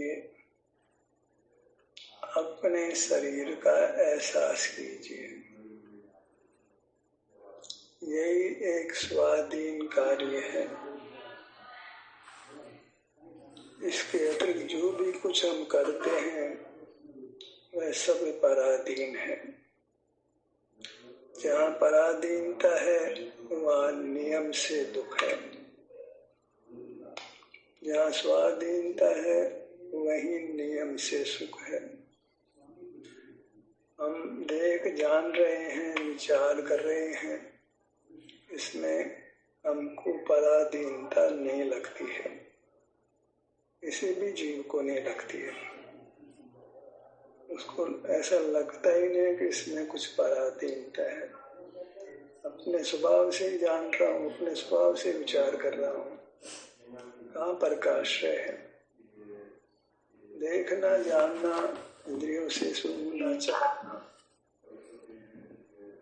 कीजिए, अपने शरीर का एहसास कीजिए। यही एक स्वाधीन कार्य है। इसके अतिरिक्त जो भी कुछ हम करते हैं वह सब पराधीन है। जहाँ पराधीनता है वहाँ नियम से दुख है, जहाँ स्वाधीनता है वही नियम से सुख है। हम देख जान रहे हैं, विचार कर रहे हैं, इसमें हमको पराधीनता नहीं लगती है, किसी भी जीव को नहीं लगती है। उसको ऐसा लगता ही नहीं कि इसमें कुछ पराधीनता है। अपने स्वभाव से ही जान रहा हूँ, अपने स्वभाव से विचार कर रहा हूँ। कहाँ प्रकाश्रय है? देखना, जानना, इंद्रियों से सुनना, चाहना,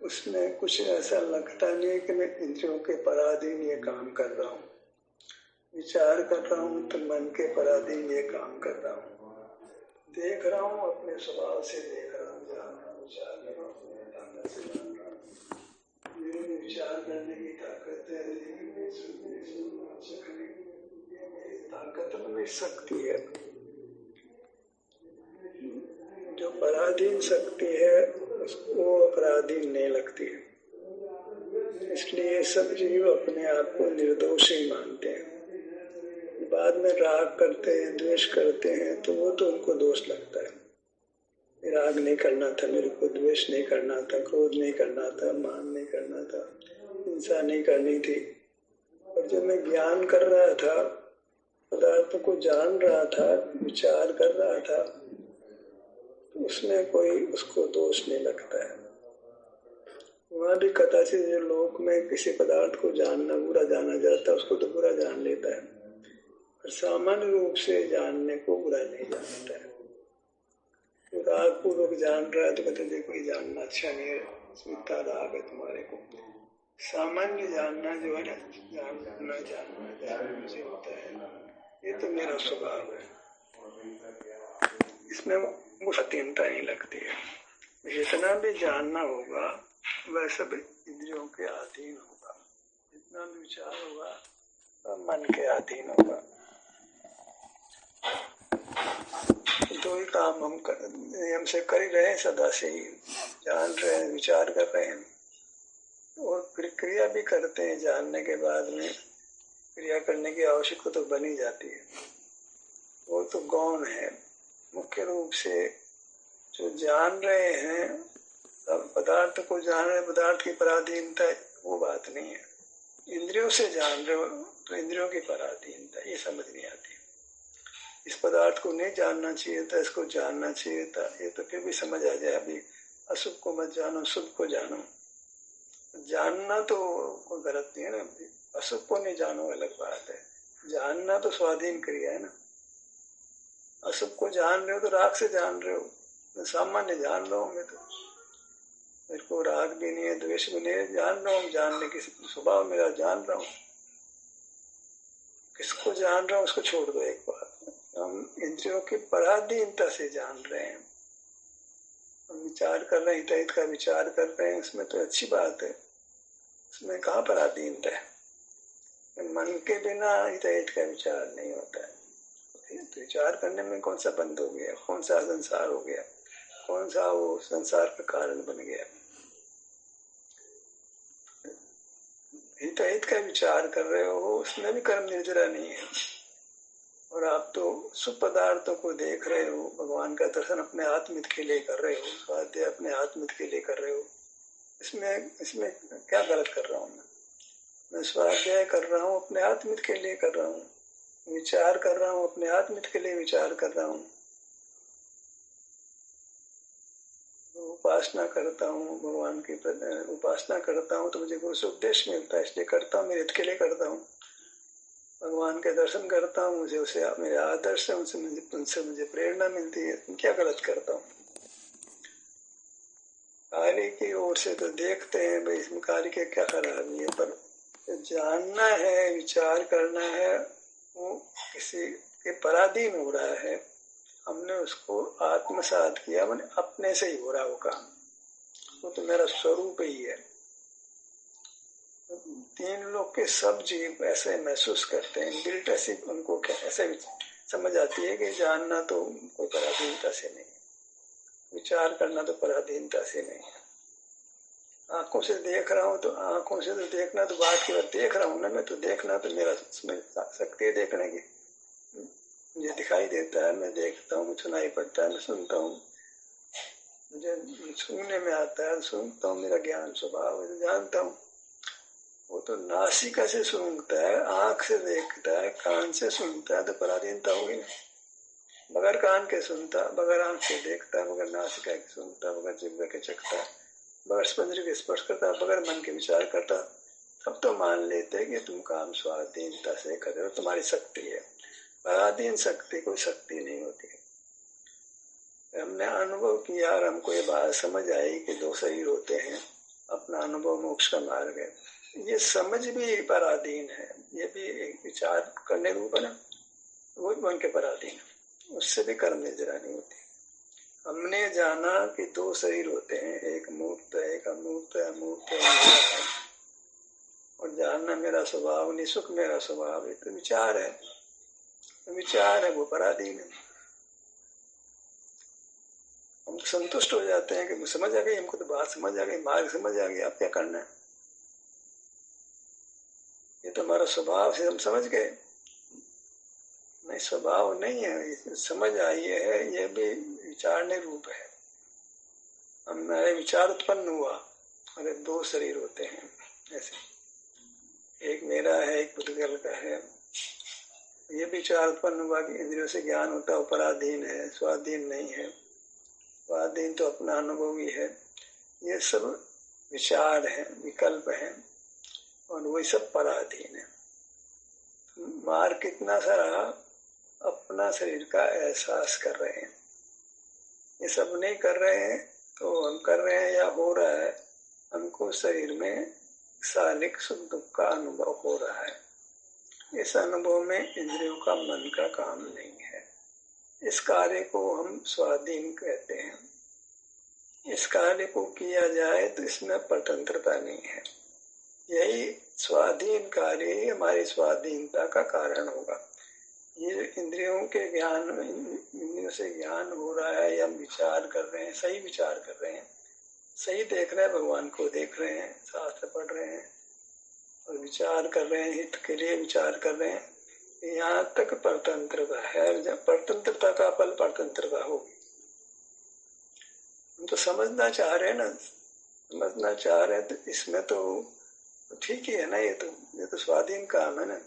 उसमें कुछ ऐसा लगता नहीं कि मैं इंद्रियों के पराधीन ये काम कर रहा हूँ। विचार कर रहा हूँ तो मन के पराधीन ये काम कर रहा हूँ। देख रहा हूँ, अपने स्वभाव से देख रहा हूँ, जान रहा हूँ, विचार कर रहा हूँ, अपने ताकत से जान रहा हूँ। मेरे में विचार करने की ताकत है, सुनने चखने की मेरी ताकत में शक्ति है। जो पराधीन शक्ति है उसको अपराधीन नहीं लगती है। इसलिए सब जीव अपने आप को निर्दोष ही मानते हैं। बाद में राग करते हैं, द्वेष करते हैं तो वो तो उनको दोष लगता है। राग नहीं करना था, मेरे को द्वेष नहीं करना था, क्रोध नहीं करना था, मान नहीं करना था, हिंसा नहीं करनी थी। और जब मैं ज्ञान कर रहा था, पदार्थों को जान रहा था, विचार कर रहा था, तो उसमें कोई उसको दोष नहीं लगता है। वहाँ भी कदाचित जो लोक में किसी पदार्थ को जानना बुरा जाना जाता है, उसको तो बुरा जान लेता है, पर सामान्य रूप से जानने को बुरा नहीं जानता है। तो राग पूर्वक जान रहा है तो कहते देखो ये जानना अच्छा नहीं है, स्मिता राग है तुम्हारे को। सामान्य जानना जो है ना, जानना से होता है, ये तो मेरा स्वभाव है, इसमें वो सत्यता नहीं लगती है। जितना भी जानना होगा वह सब इंद्रियों के अधीन होगा, जितना भी विचार होगा वह मन के अधीन होगा। दो ही काम हम नियम से कर ही रहे हैं, सदा से ही जान रहे हैं, विचार कर रहे हैं और फिर क्रिया भी करते हैं। जानने के बाद में क्रिया करने की आवश्यकता तो बनी जाती है, वो तो गौण है। मुख्य रूप से जो जान रहे हैं, पदार्थ को जान रहे, पदार्थ की पराधीनता वो बात नहीं है। इंद्रियों से जान रहे हो तो इंद्रियों की पराधीनता ये समझ नहीं आती। इस पदार्थ को नहीं जानना चाहिए था, इसको जानना चाहिए था, ये तो फिर भी समझ आ जाए। अभी अशुभ को मत जानो, शुभ को जानो। जानना तो कोई गलत नहीं है ना, अशुभ को नहीं जानो अलग बात है, जानना तो स्वाधीन क्रिया है ना। अशुभ को जान रहे हो तो राग से जान रहे हो, सामान्य जान रहा हूँ मैं तो, मेरे को राग भी नहीं है, द्वेष भी नहीं है, जान रहा हूँ, जानने की स्वभाव मेरा जान रहा हूँ। किसको जान रहा हूँ उसको छोड़ दो एक बार, हम इंद्रियों की पराधीनता से जान रहे हैं, हम विचार कर रहे हैं, हितैषी का विचार कर रहे हैं, उसमें तो अच्छी बात है, उसमें कहाँ पराधीनता है। मन के बिना हितैषी का विचार नहीं होता है। तो विचार करने में कौन सा बंद हो गया, कौन सा संसार हो गया, कौन सा वो संसार का कारण बन गया। हित का विचार कर रहे हो, उसमें भी कर्म निर्जरा नहीं है। और आप तो शुभ पदार्थों को देख रहे हो, भगवान का दर्शन अपने आत्मित के लिए कर रहे हो, स्वाध्याय अपने आत्मित के लिए कर रहे हो। इसमें क्या गलत कर रहा हूँ मैं स्वाध्याय कर रहा हूँ, अपने आत्मित के लिए कर रहा हूँ, विचार कर रहा हूँ, अपने आत्मित के लिए विचार कर रहा हूँ, उपासना करता हूँ, भगवान की उपासना करता हूँ तो मुझे कुछ उपदेश मिलता है, इसलिए करता हूँ, मेरे हित के लिए करता हूँ। भगवान के दर्शन करता हूँ, मुझे उसे मेरे आदर्श है, उनसे मुझे प्रेरणा मिलती है। क्या गलत करता हूँ? कार्य की ओर से तो देखते हैं भाई इसमें कार्य के क्या खराबी है, पर जानना है, विचार करना है, वो किसी के पराधीन हो रहा है, उसको आत्मसात किया, मैंने अपने से ही हो रहा वो काम, वो तो मेरा स्वरूप ही है। तीन लोग के सब जीव ऐसे महसूस करते हैं, गिल्ट ऐसी उनको ऐसे समझ आती है कि जानना तो कोई पराधीनता से नहीं, विचार करना तो पराधीनता से नहीं है। आंखों से देख रहा हूँ तो आंखों से तो देखना तो बात की बात, देख रहा हूँ ना मैं, तो देखना तो मेरा शक्ति है देखने की, मुझे दिखाई देता है, मैं देखता हूँ, मुझे सुनाई पड़ता है, मैं सुनता हूँ, मुझे सुनने में आता है, सुनता हूँ, मेरा ज्ञान स्वभाव है, जानता हूँ। वो तो नासिका से सूंघता है, आंख से देखता है, कान से सुनता है, तो पराधीनता होगी ना। बगैर कान के सुनता, बगैर आंख से देखता, बगैर नासिका के सुनता, बगैर जिह्वा के चखता, बगैर स्पर्श के स्पर्श करता, बगैर मन के विचार करता, तब तो मान लेते कि तुम काम स्वाधीनता से कर रहे हो, तुम्हारी शक्ति है। पराधीन शक्ति कोई शक्ति नहीं होती है। हमने अनुभव किया और हमको ये बात समझ आई कि दो शरीर होते हैं, अपना अनुभव मोक्ष का मार्ग है, ये समझ भी पराधीन है, ये भी एक विचार करने रूप है ना, वो भी मन के पराधीन है, उससे भी कर्म में जरा नहीं होती। हमने जाना कि दो शरीर होते हैं, एक मूर्त है, एक अमूर्त है, अमूर्त है, और जानना मेरा स्वभाव नहीं, सुख मेरा स्वभाव है, तो विचार है, तो विचार है वो पराधीन है। हम संतुष्ट हो जाते हैं कि समझ आ गई, हमको तो बात समझ आ गई, मार्ग समझ आ गई, अब क्या करना है, ये तो हमारा स्वभाव से हम समझ गए। नहीं, स्वभाव नहीं है, समझ आई है, ये भी विचारने रूप है। हमारे विचार उत्पन्न हुआ, अरे दो शरीर होते हैं, ऐसे एक मेरा है, एक पुद्गल का है, ये विचार उत्पन्न हुआ कि इंद्रियों से ज्ञान होता है, पराधीन है, स्वाधीन नहीं है, स्वाधीन तो अपना अनुभव ही है। ये सब विचार है, विकल्प है, और वही सब पराधीन है। मार्ग कितना सारा अपना शरीर का एहसास कर रहे हैं, ये सब नहीं कर रहे हैं, तो हम कर रहे हैं या हो रहा है, हमको शरीर में शारीरिक सुख दुख का अनुभव हो रहा है। इस अनुभव में इंद्रियों का मन का काम नहीं है, इस कार्य को हम स्वाधीन कहते हैं। इस कार्य को किया जाए तो इसमें स्वतंत्रता नहीं है, यही स्वाधीन कार्य ही हमारी स्वाधीनता का कारण होगा। ये इंद्रियों के ज्ञान, इंद्रियों से ज्ञान हो रहा है या हम विचार कर रहे हैं, सही विचार कर रहे हैं, सही देख रहे हैं, भगवान को देख रहे हैं, शास्त्र पढ़ रहे हैं और विचार कर रहे हैं, हित के लिए विचार कर रहे हैं, यहाँ तक परतंत्रता है। जब परतंत्रता का फल परतंत्रता होगी, हम तो समझना चाह रहे हैं ना, समझना चाह रहे हैं, तो इसमें तो ठीक ही है ना, ये तो स्वाधीन काम है ना,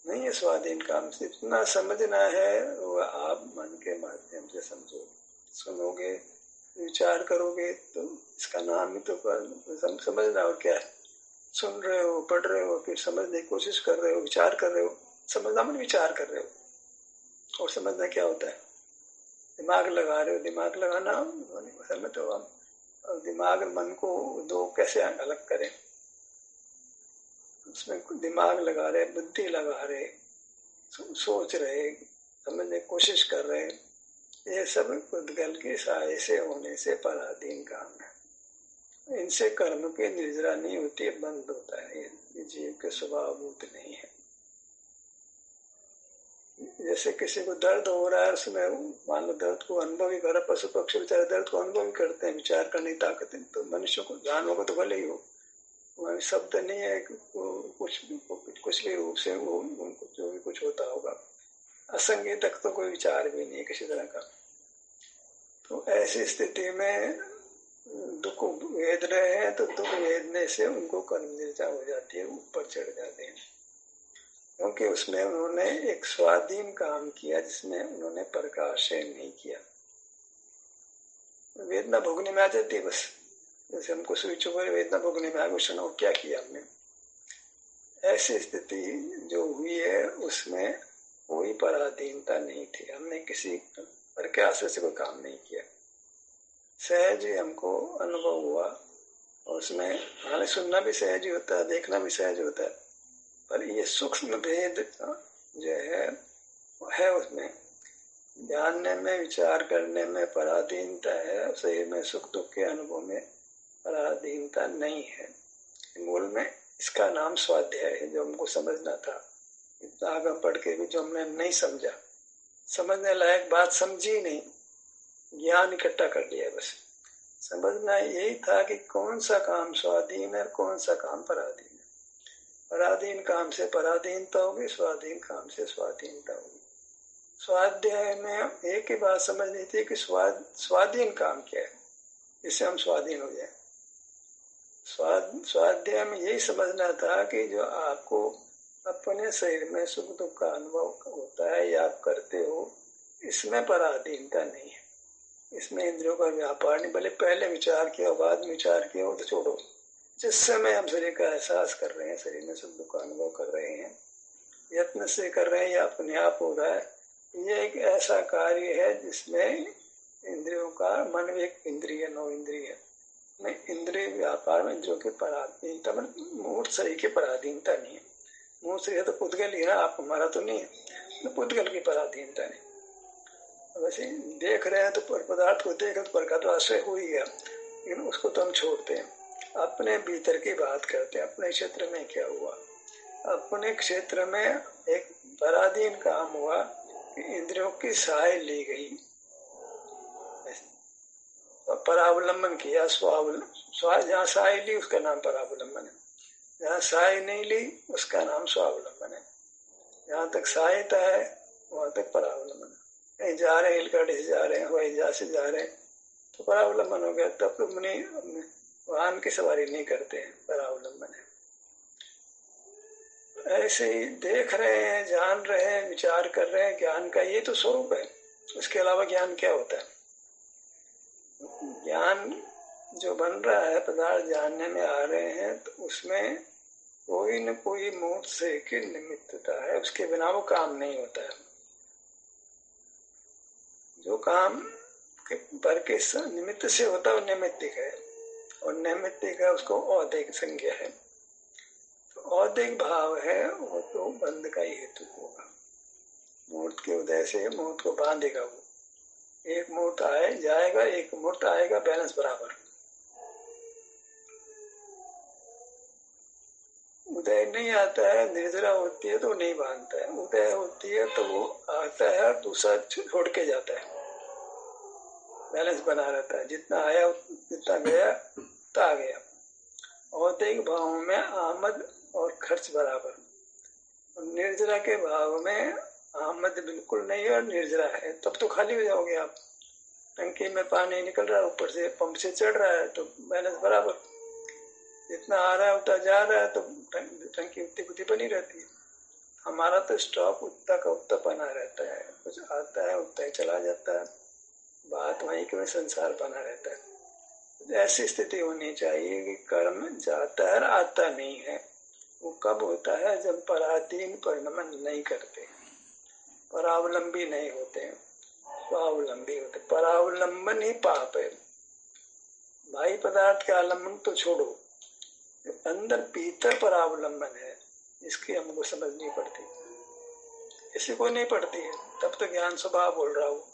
नहीं है स्वाधीन काम। जितना समझना है वो आप मन के माध्यम से समझो, सुनोगे, विचार करोगे, तो इसका नाम ही तो समझना। और क्या है, सुन रहे हो, पढ़ रहे हो, फिर समझने की कोशिश कर रहे हो, विचार कर रहे हो, समझना मन विचार कर रहे हो। और समझना क्या होता है, दिमाग लगा रहे हो, दिमाग लगाना असल में तो हम दिमाग मन को दो कैसे अलग करें, उसमें दिमाग लगा रहे, बुद्धि लगा रहे, सोच रहे, समझने की कोशिश कर रहे, ये सब पुद्गल के सहाय से होने से पराधीन काम है। इनसे कर्म की निर्जरा नहीं होती, बंद होता है, ये जीव के स्वभावभूत नहीं है। जैसे किसी को दर्द हो रहा है, उसमें मान लो दर्द को अनुभव ही कर रहा, पशु पक्षी बेचारे दर्द को अनुभव ही करते हैं, विचार करने की ताकत है, तो मनुष्यों को, जानवरों को तो भले ही हो, शब्द नहीं है, कुछ भी रूप से वो उनको जो भी कुछ होता होगा, असंज्ञ तक तो कोई विचार भी नहीं है किसी तरह का। तो ऐसी स्थिति में दुख वेद रहे हैं, तो दुख वेदने से उनको कर्म निर्जा हो जाती है, ऊपर चढ़ जाते हैं, क्योंकि उसमें उन्होंने एक स्वाधीन काम किया जिसमें उन्होंने प्रकाशय नहीं किया। वेदना भोगने में आ जाती है बस, जैसे हमको सुई चुभे वेदना भोगने में आभूषण, और क्या किया हमने। ऐसी स्थिति जो हुई है उसमें कोई पराधीनता नहीं थी, हमने किसी पर के आश्रय से कोई काम नहीं किया, सहज ही हमको अनुभव हुआ। और उसमें हालांकि सुनना भी सहज ही होता है, देखना भी सहज होता है, पर ये सूक्ष्म भेद जो है उसमें जानने में, विचार करने में पराधीनता है, शरीर में सुख दुख के अनुभव में पराधीनता नहीं है। मूल में इसका नाम स्वाध्याय है, जो हमको समझना था। इतना आगे पढ़ के भी जो हमने नहीं समझा, समझने लायक बात समझी नहीं, ज्ञान इकट्ठा कर लिया बस। समझना यही था कि कौन सा काम स्वाधीन है, कौन सा काम पराधीन है। पराधीन काम से पराधीनता होगी, स्वाधीन काम से स्वाधीनता होगी। स्वाध्याय में एक ही बात समझनी थी कि स्वाधीन काम क्या है, जिससे हम स्वाधीन हो जाए। स्वाध्याय में यही समझना था कि जो आपको अपने शरीर में सुख दुख का अनुभव होता है या आप करते हो, इसमें पराधीनता नहीं है, इसमें इंद्रियों का व्यापार नहीं। भले पहले विचार किया, बाद में विचार किया हो तो छोड़ो। जिस समय हम शरीर का एहसास कर रहे हैं, शरीर में सुख दुख का अनुभव कर रहे हैं, यत्न से कर रहे हैं या अपने आप हो रहा है, ये एक ऐसा कार्य है जिसमें इंद्रियों का, मन एक इंद्रिय, 9 इंद्रिय में इंद्रिय व्यापार में इंद्रियों की पराधीनता, मूर्त शरीर की पराधीनता नहीं है। मूर्त शरीर तो पुद्गल ही है, आप हमारा तो नहीं है, तो पुद्गल की पराधीनता नहीं। वैसे देख रहे हैं तो पदार्थ को देख पर का तो आश्रय हो ही गया, लेकिन उसको तो हम छोड़ते हैं, अपने भीतर की बात करते हैं। अपने क्षेत्र में क्या हुआ, अपने क्षेत्र में एक पराधीन काम हुआ कि इंद्रियों की सहाय ली गई, परावलंबन किया। जहाँ सहाय ली उसका नाम परावलंबन है, जहाँ सहाय नहीं ली उसका नाम स्वावलंबन है। जहाँ तक सहायता है वहां तक परावलंबन है। कहीं जा रहे हैं, हिलगाड़ी से जा रहे हैं, हवाई जहाज से जा रहे हैं तो परावलंबन हो गया। तब तो मुनि वाहन की सवारी नहीं करते हैं, परावलंबन है। ऐसे ही देख रहे हैं, जान रहे हैं, विचार कर रहे हैं, ज्ञान का ये तो स्वरूप है। उसके अलावा ज्ञान क्या होता है? ज्ञान जो बन रहा है, पदार्थ जानने में आ रहे हैं, तो उसमें कोई न कोई मूर्त से की निमित्तता है, उसके बिना वो काम नहीं होता है। जो काम पर के निमित्त से होता है वो नैमित्तिक है, और नैमित्तिक है उसको औदिक संज्ञा है। तो औदिक भाव है वो तो बंध का ही हेतु होगा। मूर्त के उदय से मूर्त को बांधेगा वो। एक मूर्त आए जाएगा, एक मूर्त आएगा, बैलेंस बराबर। उदय नहीं आता है, निर्जरा होती है तो नहीं बांधता है। उदय होती है तो वो आता है और दूसरा छोड़ के जाता है, बैलेंस बना रहता है। जितना आया जितना गया उतना आ गया। औदिक भाव में आमद और खर्च बराबर। निर्जरा के भाव में आमद बिल्कुल नहीं है और निर्जरा है, तब तो खाली हो जाओगे आप। टंकी में पानी निकल रहा है, ऊपर से पंप से चढ़ रहा है तो बैलेंस बराबर। जितना आ रहा है उतना जा रहा है तो टंकी उतनी कुछ बनी रहती है। हमारा तो स्टॉक उतना का उतना बना रहता है, कुछ आता है उतना ही चला जाता है, बात वहीं के संसार बना रहता है। ऐसी स्थिति होनी चाहिए कि कर्म जाता है, आता नहीं है। वो कब होता है? जब पराधीन परिणमन नहीं करते, परावलंबी नहीं होते, स्वावलंबी होते। परावलंबन ही पाप है। बाह्य पदार्थ के आलम्बन तो छोड़ो, अंदर भीतर परावलंबन है, इसकी हमको समझनी पड़ती। किसी को नहीं पड़ती है, तब तो ज्ञान स्वभाव बोल रहा हूँ।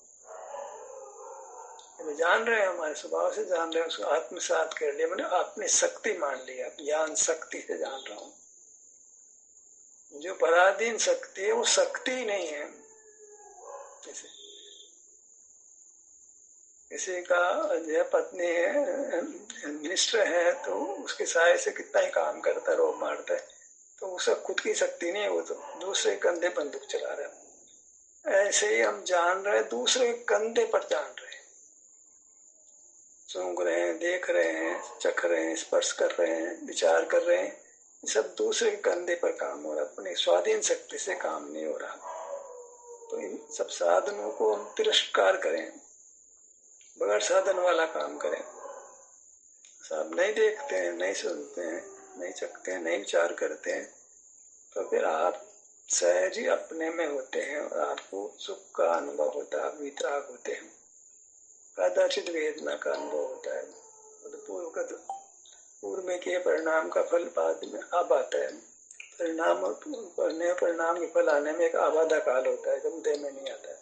जान रहे हैं, हमारे स्वभाव से जान रहे हैं, उसको आत्मसात कर लिया, मैंने अपनी शक्ति मान लिया, ज्ञान शक्ति से जान रहा हूँ। जो पराधीन शक्ति है वो शक्ति ही नहीं है। किसी का जो पत्नी है, मिनिस्टर है, तो उसके सहाय से कितना ही काम करता है, रोब मारता है, तो वो सब खुद की शक्ति नहीं है, वो तो दूसरे कंधे बंदूक चला रहा है। ऐसे ही हम जान रहे हैं, दूसरे कंधे पर जान रहे हैं, सूंघ रहे हैं, देख रहे हैं, चख रहे हैं, स्पर्श कर रहे हैं, विचार कर रहे हैं, सब दूसरे कंधे पर काम हो रहा है, अपनी स्वाधीन शक्ति से काम नहीं हो रहा। तो इन सब साधनों को हम तिरस्कार करें, बगैर साधन वाला काम करें। सब नहीं देखते हैं, नहीं सुनते हैं, नहीं चखते हैं, नहीं विचार करते हैं, तो फिर आप सहज ही अपने में होते हैं और आपको सुख का अनुभव होता है, वितराग होते हैं, कदाचित वेदना का अनुभव होता है। पूर्व में किए परिणाम का फल बाद में अब आता है। परिणाम और परिणाम के फल आने में एक आबादा काल होता है, जब उदय में नहीं आता है।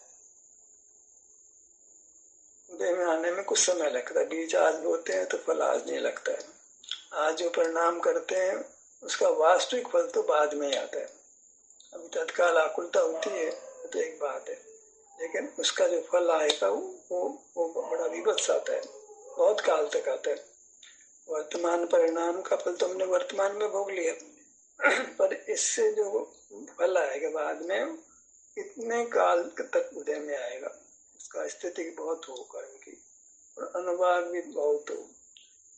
आने में कुछ समय लगता है। बीज आज बोते हैं तो फल आज नहीं लगता है। आज जो परिणाम करते हैं उसका वास्तविक फल तो बाद में ही आता है। अभी तत्काल आकुलता होती है तो एक बात है, लेकिन उसका जो फल आएगा वो बड़ा विभत्स आता है, बहुत काल तक आता है। वर्तमान परिणाम का फल तो हमने वर्तमान में भोग लिया, पर इससे जो फल आएगा बाद में इतने काल तक उदय में आएगा। उसका स्थिति बहुत हो कर्म की और अनुभाग भी बहुत हो,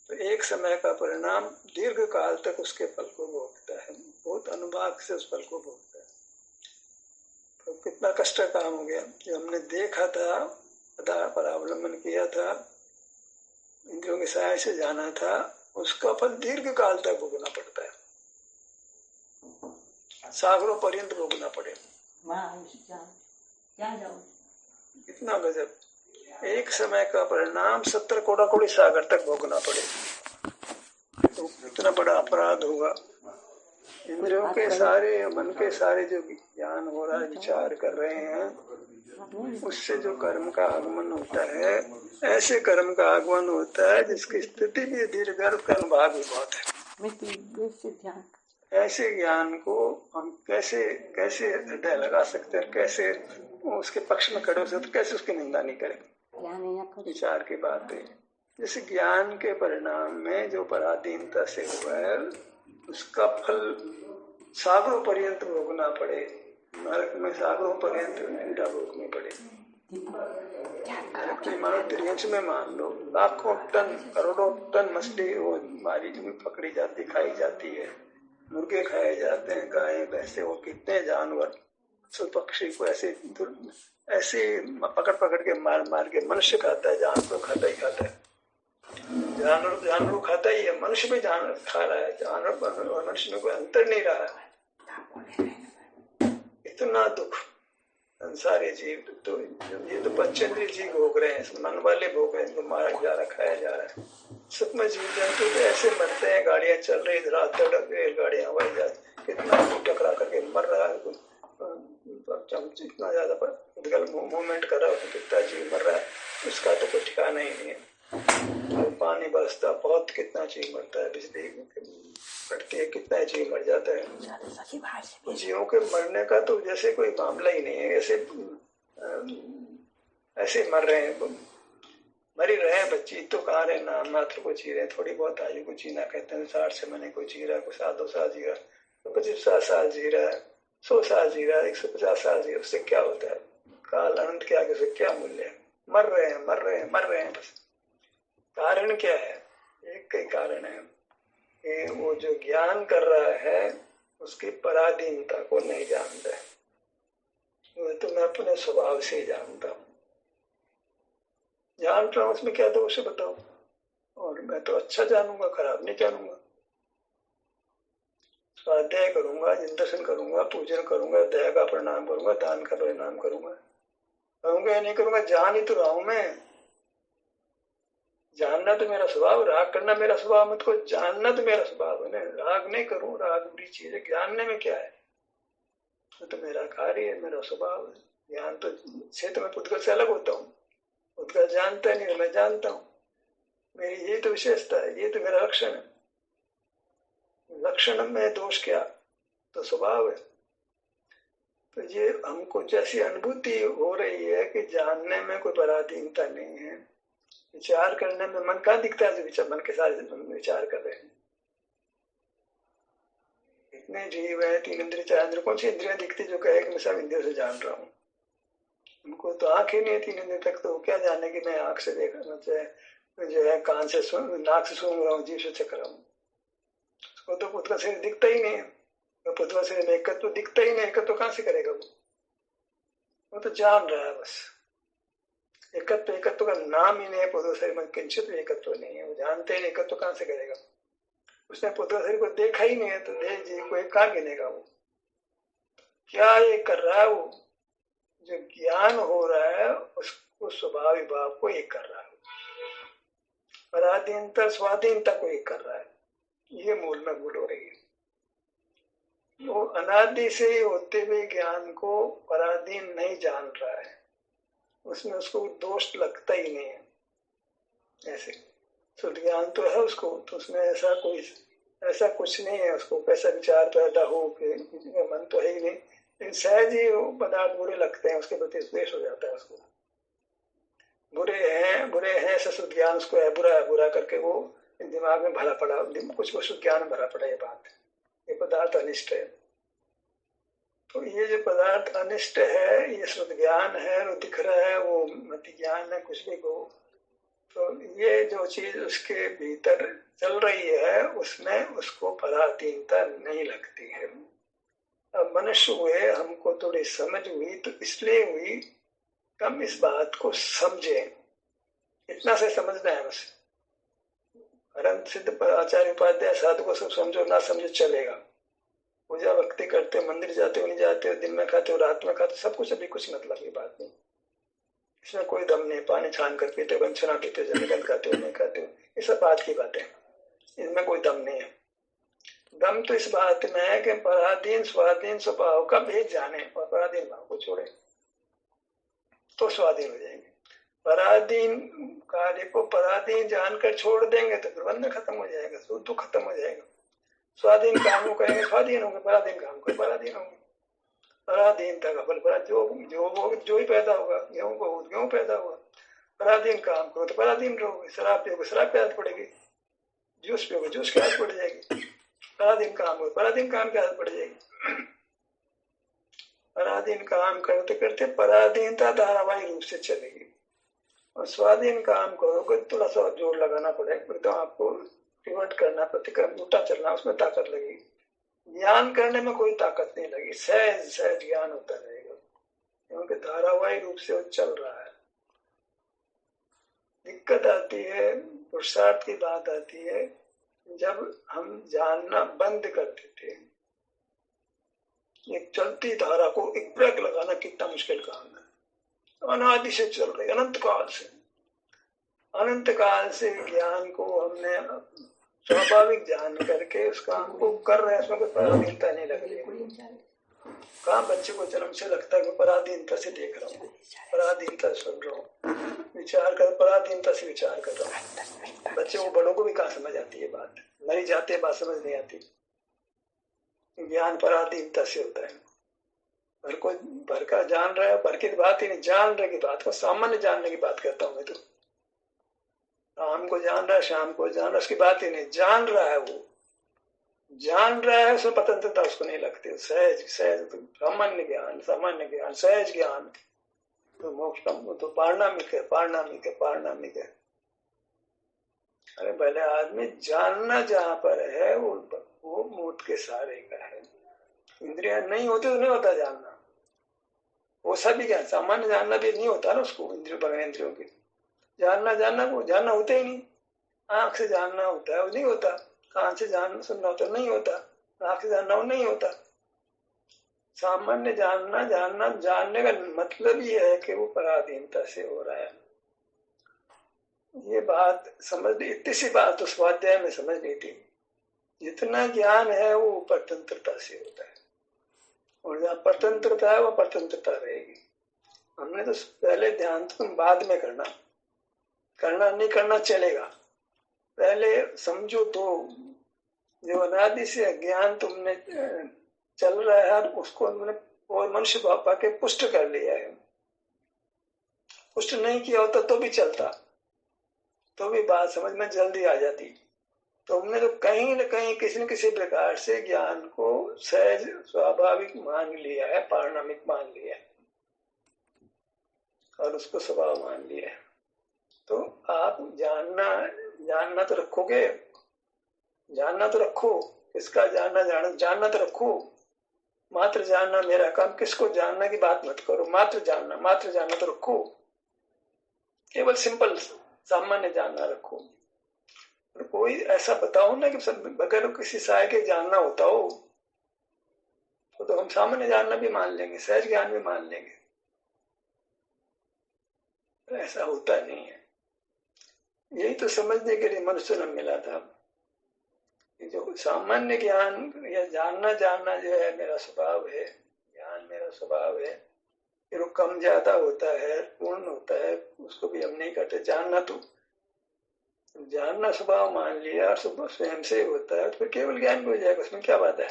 तो एक समय का परिणाम दीर्घ काल तक उसके फल को भोगता है, बहुत अनुभाग से उस फल को भोगता है। तो कितना कष्ट का काम हो गया। जो हमने देखा था, परावलंबन किया था, इंद्रियों के सहाय से जाना था, उसका फल दीर्घ काल तक भोगना पड़ता है, सागरों पर्यंत भोगना पड़े। इतना गजब। एक समय का परिणाम 70 कोड़ा सागर तक भोगना पड़े, तो इतना बड़ा अपराध होगा। इंद्रियों के सारे, मन के सारे जो ज्ञान हो रहा है, विचार कर रहे हैं, उससे जो कर्म का आगमन होता है, ऐसे कर्म का आगमन होता है जिसकी स्थिति भी दीर्घ का अनुभाग भी बहुत है। ऐसे ज्ञान को हम कैसे कैसे हृदय लगा सकते हैं, कैसे उसके पक्ष में खड़े हो सकते, कैसे उसकी निंदा नहीं करें। विचार की बात है। इस ज्ञान के परिणाम में जो पराधीनता से हुआ है, उसका फल सागरों पर्यंत भोगना पड़े, नरक में सागरों पर्यंत पीड़ा भोगनी पड़े। नरक में मानो त्रियंश में मान लो लाखों टन करोड़ों टन मछली वो मारी पकड़ी जाती, खाई जाती है, मुर्गे खाए जाते हैं, गाय भैंसे, वो कितने जानवर पक्षी को ऐसे पकड़ के मार के मनुष्य खाता है, जानवर खाता ही खाता है। जानवर खाता ही है, मनुष्य भी जानवर खा रहा है, जानवर और मनुष्य में कोई अंतर नहीं रहा है। इतना दुख संसारी जीव, तो ये तो पंचेंद्रिय जीव भोग रहे हैं, मन वाले भोग रहे हैं, इनको मारा जा रहा, खाया जा रहा है। सूक्ष्म जीव जंतु तो ऐसे मरते हैं, गाड़ियां चल रही, रेलगाड़ियां हवाई जहाज कितना टकरा करके मर रहा है, इतना ज्यादा उद्गल मूवमेंट कर रहा है, कितना जीव मर रहा है, उसका तो कोई ठिकाना ही नहीं है। और पानी बरसता बहुत, कितना जीव मरता है, बिजली कटती है, कितना जीव मर जाता है। जीवों के मरने का तो जैसे कोई मामला ही नहीं है, ऐसे मर रहे हैं, मर ही रहे हैं। बच्ची तो कहा रहे, नाम मात्र को जी रहे, थोड़ी बहुत आयु को जीना कहते हैं। 60 महीने को जी रहा है, कोई 7-2 साल जी रहा है, 25 साल जी रहा है, 100 साल जी रहा है, 150 साल जी रहा है, उससे क्या होता है? काल अनंत के आगे से क्या मूल्य है? मर रहे हैं बस। कारण क्या है? एक ही कारण है कि वो जो ज्ञान कर रहा है उसकी पराधीनता को नहीं जानता है। वो तो मैं अपने स्वभाव से ही जानता हूँ, जान रहा हूँ उसमें क्या दोष है बताओ, और मैं तो अच्छा जानूंगा, खराब नहीं जानूंगा। स्वाध्याय करूंगा, दर्शन करूंगा, पूजन करूंगा, दया का परिणाम करूंगा, दान का परिणाम करूंगा, करूंगा या नहीं करूंगा, जान ही तो रहा हूं मैं। जानना तो मेरा स्वभाव, राग करना मेरा स्वभाव, मत को जानना तो मेरा स्वभाव है ना। राग नहीं करूं, राग बुरी चीज है, जानने में क्या है, तो मेरा कार्य है, मेरा स्वभाव है। ज्ञान तो क्षेत्र में पुद्गल से अलग होता हूँ, पुद्गल जानता नहीं, मैं जानता हूँ। मेरी ये तो विशेषता है, ये तो मेरा लक्षण है। लक्षण में दोष क्या? तो स्वभाव है। तो ये हमको जैसी अनुभूति हो रही है कि जानने में कोई पराधीनता नहीं है, विचार करने में मन का दिखता है, विचार मन के सारे विचार कर रहे हैं। इतने जीव है, 3 इंद्रिय 4 इंद्रिय, कौन सी इंद्रियां दिखती जो कहे कि मैं सब इंद्रियों से जान रहा हूँ? उनको तो आंख ही नहीं है 3 इंद्रिय तक, तो क्या जाने कि मैं आंख से देख रहा हूँ, जो है कान से सुन, नाक से सुन रहा हूँ, जीभ से चख रहा हूँ। उसको तो पुत्र का शरीर दिखता ही नहीं है, तो पुत्र शरीर में एकत्व तो दिखता ही नहीं, एकत्व तो कहां से करेगा वो तो जान रहा है बस। एकत्व का नाम ही नहीं है, पुत्र शरीर में किंचित एकत्व नहीं है, वो जानते ही नहीं, एकत्व कहां से करेगा? उसने पुत्र शरीर को देखा ही नहीं है, तो देह जी को कहां गिनेगा वो? क्या ये कर रहा है? वो जो ज्ञान हो रहा है उसको स्वभाव विभाव को एक कर रहा है, पराधीनता स्वाधीनता को एक कर रहा है। ये मूल में भूल हो रही है। वो अनादि से ही होते हुए ज्ञान को पराधीन नहीं जान रहा है, उसमें उसको दोष लगता ही नहीं है। ऐसे शुद्ध ज्ञान तो है उसको, तो उसमें ऐसा कुछ नहीं है उसको कैसा विचार पैदा हो कि मन तो है ही नहीं, लेकिन सहज ही वो पदार्थ बुरे लगते हैं, उसके प्रति द्वेष हो जाता है उसको। बुरे हैं ऐसा शुद्ध ज्ञान उसको है बुरा करके वो दिमाग में भरा पड़ा, कुछ को शुद्ध ज्ञान भरा पड़ा ये बात, ये पदार्थ अनिष्ट है। तो ये जो पदार्थ अनिष्ट है ये शुद्ध ज्ञान है, वो दिख रहा है, वो मति ज्ञान है, कुछ भी को। तो ये जो चीज उसके भीतर चल रही है उसमें उसको पराधीनता नहीं लगती है। अब मनुष्य हुए, हमको थोड़ी समझ हुई तो इसलिए हुई हम इस बात को समझे, इतना से समझना है बस। अनंत सिद्ध आचार्य उपाध्याय साधु को सब समझो ना समझो चलेगा, पूजा भक्ति करते हो, मंदिर जाते हो नहीं जाते हो, दिन में खाते हो रात में खाते हो, सब कुछ अभी कुछ मतलब की बात नहीं, इसमें कोई दम नहीं। पानी छान कर पीते हो, बंचना पीते हो, जमीन खाते हो नहीं खाते हो, ये सब बात की बातें, इनमें कोई दम नहीं है। दम तो इस बात में है कि पराधीन स्वाधीन स्वभाव का भेद जाने और पराधीन भाव को छोड़े तो स्वाधीन हो जाएंगे। पराधीन कार्य को पराधीन जानकर छोड़ देंगे तो फिर बंधन खत्म हो जाएगा, दुख खत्म हो जाएगा। स्वाधीन काम करेंगे स्वाधीन होंगे, पराधीन काम करेंगे पराधीन होंगे। पराधीनता का फल परा जो ही पैदा होगा, गेहूं को गेहूं पैदा हुआ। पराधीन काम करो तो पराधीन रहोगे, शराब पियोगे शराब की आदत पड़ेगी, जूस पियोगे जूस की आदत पड़ जाएगी। पराधीन काम करो पराधीन काम की आदत पड़ जाएगी। पराधीन काम करते करते पराधीनता धारावाहिक रूप से चलेगी, और स्वाधीन काम करोगे थोड़ा सा जोर लगाना पड़ेगा, तो आपको रिवर्ट करना, प्रतिक्रम उल्टा चलना, उसमें ताकत लगेगी। ज्ञान करने में कोई ताकत नहीं लगी, सहज सहज ज्ञान होता रहेगा क्योंकि धारावाहिक रूप से वो चल रहा है। दिक्कत आती है, पुरुषार्थ की बात आती है जब हम जानना बंद कर देते हैं। एक चलती धारा को एक ब्रेक लगाना कितना मुश्किल काम है, अनादि से चल रही, अनंत काल से ज्ञान को हमने स्वाभाविक जान करके उस काम को कर रहे हैं, उसमें कोई पराधीनता नहीं लग रही। कहाँ बच्चे को जन्म से लगता है कि पराधीनता से देख रहा हूँ, पराधीनता सुन रहा हूँ, विचार कर पराधीनता से विचार कर रहा हूँ। बच्चे को बड़ों को भी कहाँ समझ आती है बात, मरी जाते हैं बात समझ नहीं आती। ज्ञान पराधीनता से होता है। भर को भर का जान रहा है, भर की बात ही नहीं, जान रहे की बात को, सामान्य जानने की बात करता हूँ मैं तो। शाम को जान रहा है, शाम को जान रहा है, उसकी बात ही नहीं, जान रहा है, वो जान रहा है, उसमें स्वतंत्रता उसको नहीं लगती। सहज सहज तो सामान्य ज्ञान सहज ज्ञान तो मोक्ष का तो पारणामिक है, पारणामिक है, पारणामिक है। अरे भले आदमी जानना जहां पर है वो मूर्त के सारे का है। इंद्रिया नहीं होती तो नहीं होता जानना, वो सभी ज्ञान सामान्य जानना भी नहीं होता ना उसको, इंद्रियों बगैर इंद्रियों के जानना वो जानना होता ही नहीं। आंख से जानना होता है वो नहीं होता, कान से जानना सुनना होता नहीं होता, नाक से जानना वो नहीं होता। सामान्य जानने का मतलब ये है कि वो पराधीनता से हो रहा है। ये बात समझ, इतनी सी बात तो स्वाध्याय में समझ नहीं थी। जितना ज्ञान है वो परतंत्रता से होता है, और जहाँ परतंत्रता है वो परतंत्रता रहेगी। हमने तो पहले ध्यान तो बाद में करना नहीं करना चलेगा, पहले समझो तो जो अनादि से अज्ञान तुमने चल रहा है उसको तुमने और मनुष्य भाव पाके पुष्ट कर लिया है। पुष्ट नहीं किया होता तो भी चलता, तो भी बात समझ में जल्दी आ जाती। तुमने तो कहीं न कहीं किसी न किसी प्रकार से ज्ञान को सहज स्वाभाविक मान लिया है, पारणामिक मान लिया है, और उसको स्वभाव मान लिया है। तो आप जानना तो रखोगे, जानना तो रखो, किसका जानना तो रखो। मात्र जानना मेरा काम, किसको जानना की बात मत करो, मात्र जानना तो रखो। केवल सिंपल सामान्य जानना रखो। कोई ऐसा बताओ ना कि बगैर किसी सहाय के जानना होता हो तो हम सामान्य जानना भी मान लेंगे, सहज ज्ञान भी मान लेंगे, ऐसा होता नहीं है। यही तो समझने के लिए मनुष्य जन्म मिला था। जो सामान्य ज्ञान या जानना जो है मेरा स्वभाव है, ज्ञान मेरा स्वभाव है, फिर वो कम ज्यादा होता है, पूर्ण होता है, उसको भी हम नहीं करते। जानना तो जानना स्वभाव मान लिया और सुबह स्वयं से होता है तो फिर केवल ज्ञान भी हो जाएगा, उसमें क्या बात है।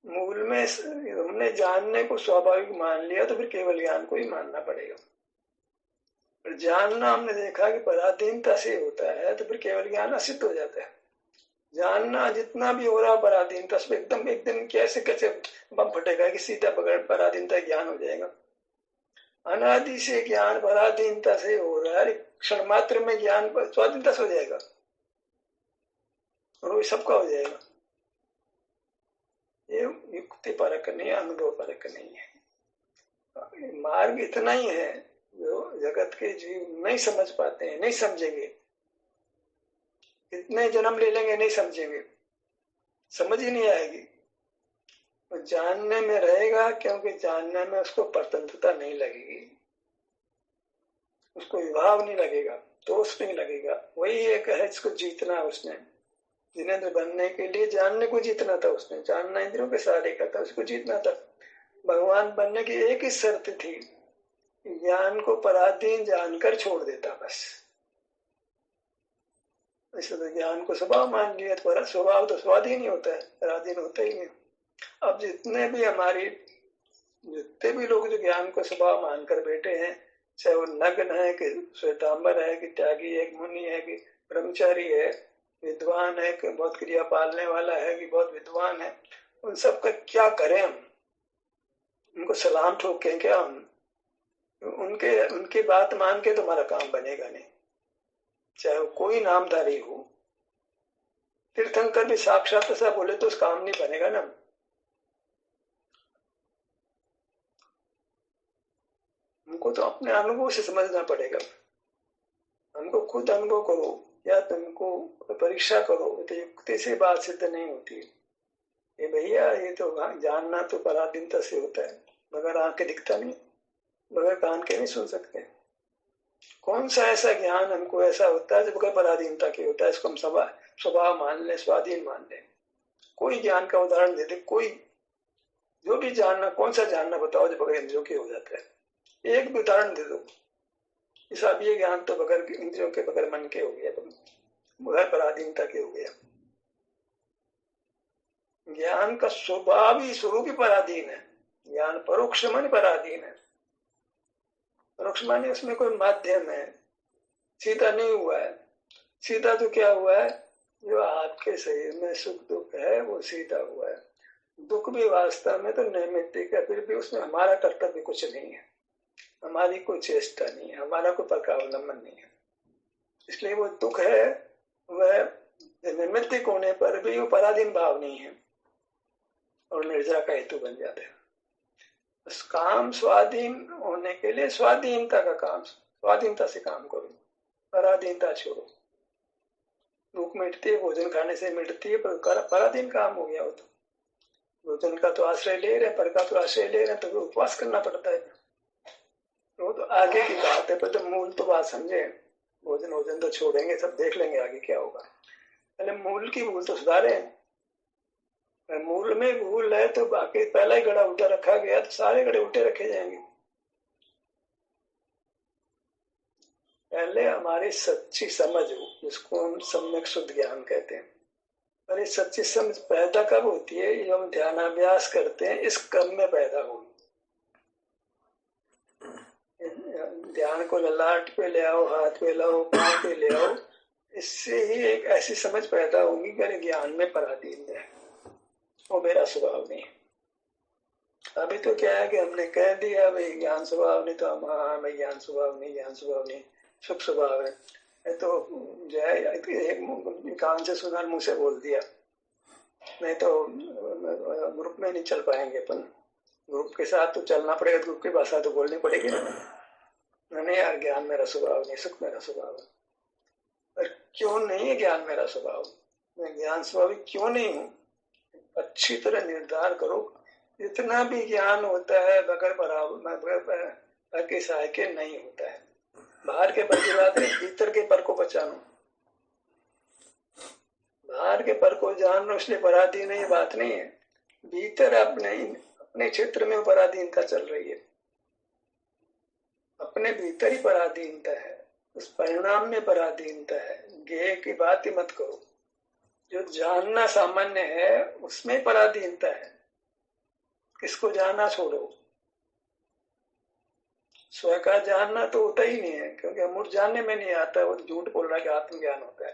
मूल में हमने जानने को स्वाभाविक मान लिया तो फिर केवल ज्ञान को ही मानना पड़ेगा। पर जानना हमने देखा कि पराधीनता से होता है तो फिर केवल ज्ञान असिद्ध हो जाता है। जानना जितना भी हो रहा पराधीनता से एकदम एक दिन कैसे कैसे बम फटेगा कि सीधा बगैर पराधीनता ज्ञान हो जाएगा। अनादि से ज्ञान पराधीनता से हो रहा है, क्षण मात्र में ज्ञान स्वाधीनता से हो जाएगा और वो सबका हो जाएगा। ये युक्ति परक नहीं, अनुभव परक नहीं है। मार्ग इतना ही है जो जगत के जीव नहीं समझ पाते हैं, नहीं समझेंगे, इतने जन्म ले लेंगे नहीं समझेंगे, समझ ही नहीं आएगी। तो जानने में रहेगा क्योंकि जानने में उसको परतंत्रता नहीं लगेगी, उसको विभाव नहीं लगेगा, दोष नहीं लगेगा। वही एक है जिसको जीतना उसने। जिनेंद्र बनने के लिए जानने को जीतना था उसने, जानना इंद्रियों के सहारे का था, उसको जीतना था। भगवान बनने की एक ही शर्त थी, ज्ञान को पराधीन जानकर छोड़ देता बस। ऐसे तो ज्ञान को स्वभाव मान लिया तो स्वभाव तो स्वाधीन ही होता है, पराधीन होता ही नहीं। अब जितने भी लोग जो ज्ञान को स्वभाव मानकर बैठे हैं, चाहे वो नग्न है कि श्वेतांबर है कि त्यागी है, मुनि है कि ब्रह्मचारी है, विद्वान है कि बहुत क्रिया पालने वाला है कि बहुत विद्वान है, उन सबका क्या करें हम? उनको सलाम ठोकें क्या हम? उनकी बात मान के तुम्हारा काम बनेगा नहीं, चाहे वो कोई नामधारी हो। तीर्थंकर भी साक्षात ऐसा बोले तो उस काम नहीं बनेगा ना। हमको तो अपने अनुभव से समझना पड़ेगा। हमको खुद अनुभव करो या तुमको परीक्षा करो, तो युक्ति से बात सिद्ध नहीं होती। ये भैया ये तो जानना तो पराधीनता से होता है, बगैर आंखें दिखता नहीं, बगैर कान के नहीं सुन सकते। कौन सा ऐसा ज्ञान हमको ऐसा होता है जो बगैर पराधीनता के होता है? इसको हम स्वभाव मान ले, स्वाधीन मान ले। कोई ज्ञान का उदाहरण दे दे, कोई जो भी जानना, कौन सा जानना बताओ जो बगैर इंद्रियों के हो जाता है? एक भी उदाहरण दे दो। हिसाब ये ज्ञान तो बगैर इंद्रियों के, बगैर मन के हो गया, बगैर पराधीनता के हो गया। ज्ञान का स्वभाव ही, स्वरूप ही पराधीन है। ज्ञान परोक्ष मन पराधीन है। परोक्ष माने उसमें कोई माध्यम है, सीधा नहीं हुआ है। सीधा तो क्या हुआ है, जो आपके शरीर में सुख दुख है वो सीधा हुआ है। दुख भी वास्तव में तो नैमित्तिक है, फिर भी उसमें हमारा कर्तव्य कुछ नहीं है, हमारी कोई चेष्टा नहीं है, हमारा कोई प्रकारावलंबन नहीं है। इसलिए वो दुख है, वह नैमित्तिक होने पर भी वो पराधीन भाव नहीं है और निर्जरा का हेतु बन जाते हैं। काम स्वाधीन होने के लिए स्वाधीनता का काम, स्वाधीनता से काम करो, पराधीनता छोड़ो। भूख मिटती है, भोजन खाने से मिटती है, पर पराधीन काम हो गया हो तो। भोजन का तो आश्रय ले रहे, पर का तो आश्रय ले रहे, तो उपवास करना पड़ता है। वो तो आगे की बात है, पर तो मूल तो बात समझे। भोजन वोजन तो छोड़ेंगे, सब देख लेंगे आगे क्या होगा। पहले मूल की भूल तो सुधारे। मूल में भूल है तो बाकी पहला ही गड़ा उल्टा रखा गया तो सारे गड़े उल्टे रखे जाएंगे। पहले हमारी सच्ची समझ हो, जिसको हम सम्यक शुद्ध ज्ञान कहते हैं। और ये सच्ची समझ पैदा कब होती है? ये हम ध्यानाभ्यास करते हैं, इस क्रम में पैदा होगी। ध्यान को ललाट पे ले आओ, हाथ पे लाओ, पांव पे ले आओ, इससे ही एक ऐसी समझ पैदा होगी कि ज्ञान में पराधीन है, वो मेरा स्वभाव नहीं। अभी तो क्या है कि हमने कह दिया भाई ज्ञान स्वभाव नहीं, तो हम हाँ भाई ज्ञान स्वभाव नहीं, ज्ञान स्वभाव नहीं, सुख स्वभाव है। तो जो है कान से सुना, मुंह से बोल दिया, नहीं तो ग्रुप में नहीं चल पाएंगे अपन। ग्रुप के साथ तो चलना पड़ेगा, ग्रुप की भाषा तो बोलनी पड़ेगी ना। नहीं यार, ज्ञान मेरा स्वभाव नहीं, सुख मेरा स्वभाव है। और क्यों नहीं है ज्ञान मेरा स्वभाव? मैं ज्ञान स्वभाव क्यों नहीं हूँ? अच्छी तरह निर्धार करो। इतना भी ज्ञान होता है बगैर बराबर के सहाय के नहीं होता है। बाहर के पर की बात नहीं, भीतर के पर को पहचानो। बाहर के पर को जान लो, इसलिए पराधीन है, ये बात नहीं है। भीतर अपने क्षेत्र में पराधीनता चल रही है, अपने भीतर ही पराधीनता है। उस परिणाम में पराधीनता है। ज्ञेय की बात ही मत करो, जो जानना सामान्य है उसमें पराधीनता है। किसको जानना छोड़ो, स्वयं का जानना तो होता ही नहीं है, क्योंकि अमूर्त जानने में नहीं आता है। वो झूठ बोल रहा है कि आत्मज्ञान होता है,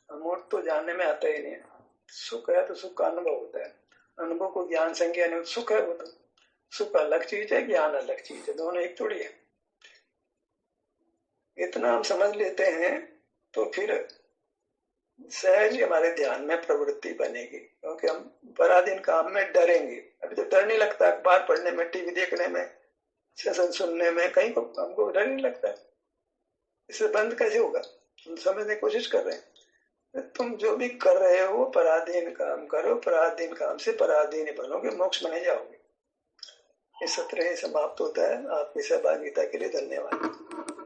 अमूर्त तो जानने में आता ही नहीं है। सुख है तो सुख का अनुभव होता है, अनुभव को ज्ञान संज्ञा नहीं, सुख है वो तो। सुख अलग चीज है, ज्ञान अलग चीज है, दोनों एक थोड़ी है। इतना हम समझ लेते हैं तो फिर सहज हमारे ध्यान में प्रवृत्ति बनेगी, क्योंकि हम पराधीन काम में डरेंगे। अभी तो डर नहीं लगता, अखबार पढ़ने में, टीवी देखने में, सेशन सुनने में, कहीं को हमको डर नहीं लगता। इसे बंद कैसे होगा? हम समझने की कोशिश कर रहे हैं। तुम जो भी कर रहे हो पराधीन काम करो, पराधीन काम से पराधीन बनोगे, मोक्ष बने जाओगे। इस सत्र ही समाप्त होता है। आपकी सहभागिता के लिए धन्यवाद।